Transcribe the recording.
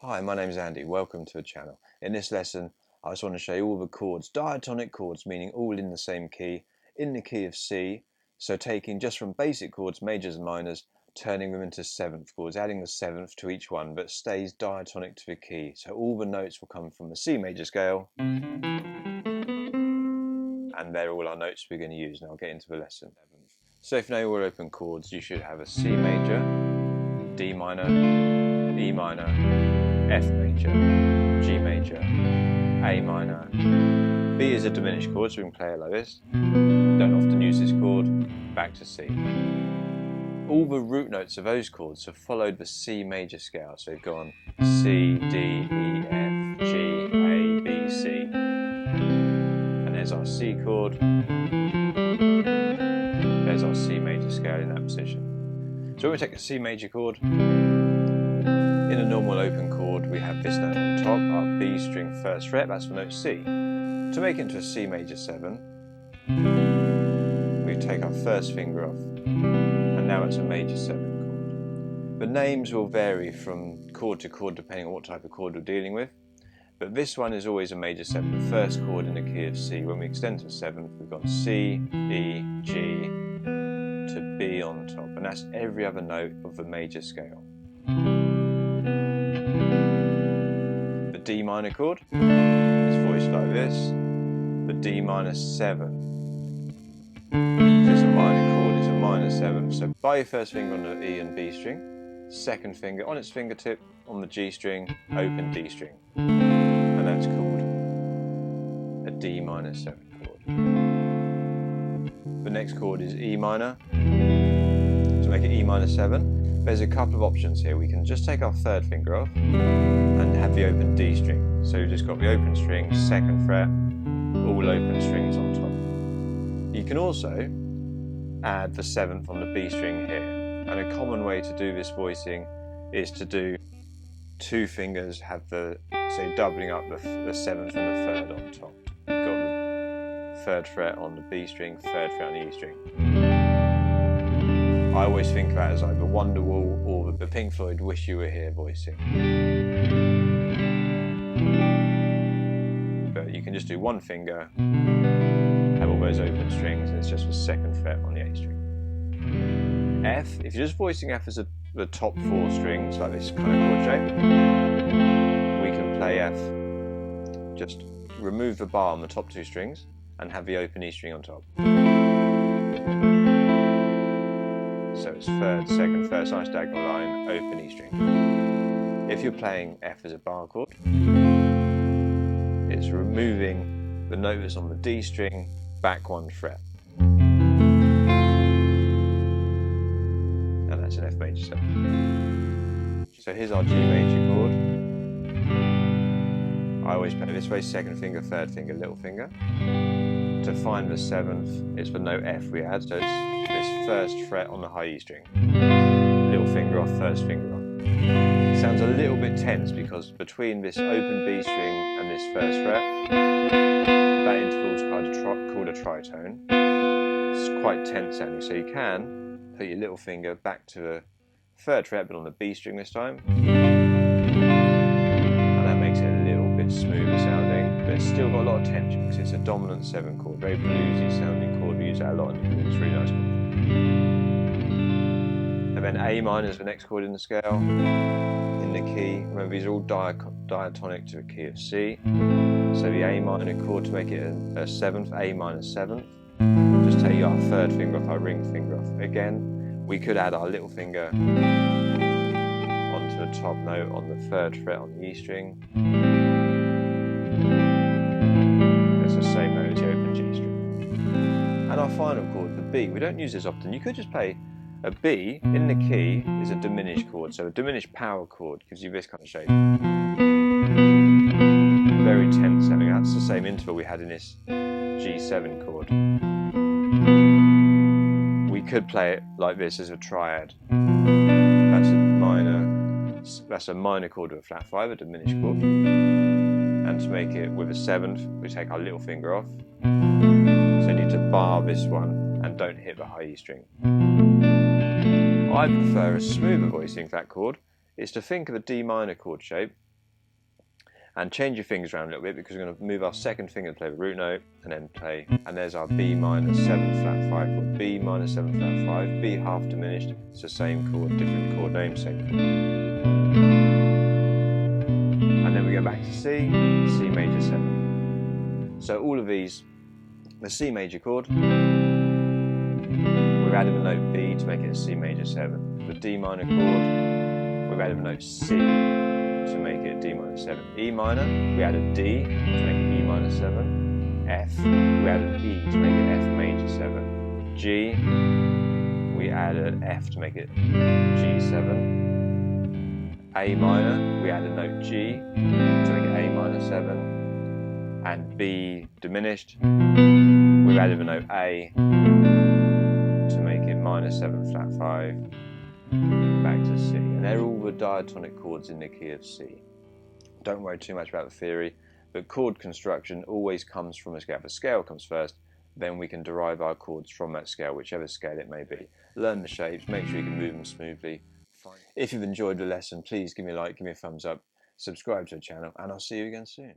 Hi, my name is Andy. Welcome to the channel. In this lesson, I just want to show you all the chords, diatonic chords, meaning all in the same key, in the key of C. So taking just from basic chords, majors and minors, turning them into seventh chords, adding the seventh to each one, but stays diatonic to the key. So all the notes will come from the C major scale, and they're all our notes we're going to use, and I'll get into the lesson. So if you know all open chords, you should have a C major, D minor, E minor, F major, G major, A minor. B is a diminished chord, so we can play it like this. Don't often use this chord. Back to C. All the root notes of those chords have followed the C major scale, so we've gone C, D, E, F, G, A, B, C. And there's our C chord. There's our C major scale in that position. So when we take a C major chord, in a normal open chord, we have this note on top, our B string first fret, that's the note C. To make it into a C major 7, we take our first finger off, and now it's a major 7 chord. The names will vary from chord to chord depending on what type of chord we're dealing with, but this one is always a major 7, the first chord in the key of C. When we extend to 7th, we've got C, E, G, to B on top, and that's every other note of the major scale. The D minor chord is voiced like this, the D minor 7. So it's a minor chord, it's a minor 7. So by your first finger on the E and B string, second finger on its fingertip on the G string, open D string. And that's called a D minor 7 chord. The next chord is E minor. To make it E minor 7, there's a couple of options here. We can just take our third finger off and have the open D string. So we've just got the open string, second fret, all open strings on top. You can also add the 7th on the B string here. And a common way to do this voicing is to do two fingers, have the, say, doubling up the 7th and the 3rd on top. You've got the 3rd fret on the B string, 3rd fret on the E string. I always think of that as either Wonderwall or the Pink Floyd Wish You Were Here voicing. But you can just do one finger, have all those open strings, and it's just the 2nd fret on the A string. F, if you're just voicing F as the top 4 strings, like this kind of chord shape, we can play F, just remove the bar on the top 2 strings, and have the open E string on top. So it's 3rd, 2nd, 1st, nice diagonal line, open E string. If you're playing F as a bar chord, it's removing the note that's on the D string, back 1 fret. And that's an F major 7. So here's our G major chord. I always play this way, 2nd finger, 3rd finger, little finger. To find the 7th, it's the note F we add, so it's this 1st fret on the high E string. Little finger off, 1st finger off. It sounds a little bit tense because between this open B string and this 1st fret, that interval is called a tritone. It's quite tense sounding, so you can put your little finger back to the 3rd fret, but on the B string this time. And that makes it a little bit smoother sounding, but it's still got a lot of tension because it's a dominant 7 chord, very bluesy sounding chord. We use that a lot, and it's a really nice chord. And then A minor is the next chord in the scale, in the key. Remember, these are all diatonic to a key of C. So the A minor chord, to make it a 7th, A minor 7th, just take our 3rd finger off, our ring finger off. Again, we could add our little finger onto the top note on the 3rd fret on the E string. It's the same note as the open G string. And our final chord, the B, we don't use this often. You could just play a B in the key is a diminished chord, so a diminished power chord gives you this kind of shape. Very tense sounding. That's the same interval we had in this G7 chord. We could play it like this as a triad. That's a minor chord with a flat 5, a diminished chord. And to make it with a 7th, we take our little finger off. So you need to bar this one and don't hit the high E string. I prefer a smoother voicing for that chord, is to think of a D minor chord shape And change your fingers around a little bit, because we're going to move our second finger to play the root note and then play. And there's our B minor 7 flat 5 chord, B minor 7 flat 5, B half diminished. It's the same chord, different chord name, same chord. And then we go back to C, C major 7. So all of these, the C major chord, we've added a note B to make it a C major 7. The D minor chord, we've added a note C to make it D minor 7. E minor, we added D to make it E minor 7. F, we added E to make it F major 7. G, we added F to make it G7. A minor, we added note G to make it A minor 7. And B diminished, we've added a note A to make it minor 7 flat 5. Back to C, and they're all the diatonic chords in the key of C. Don't worry too much about the theory, but chord construction always comes from a scale. The scale comes first, then we can derive our chords from that scale, whichever scale it may be. Learn the shapes, make sure you can move them smoothly. If you've enjoyed the lesson, please give me a like, give me a thumbs up, subscribe to the channel, and I'll see you again soon.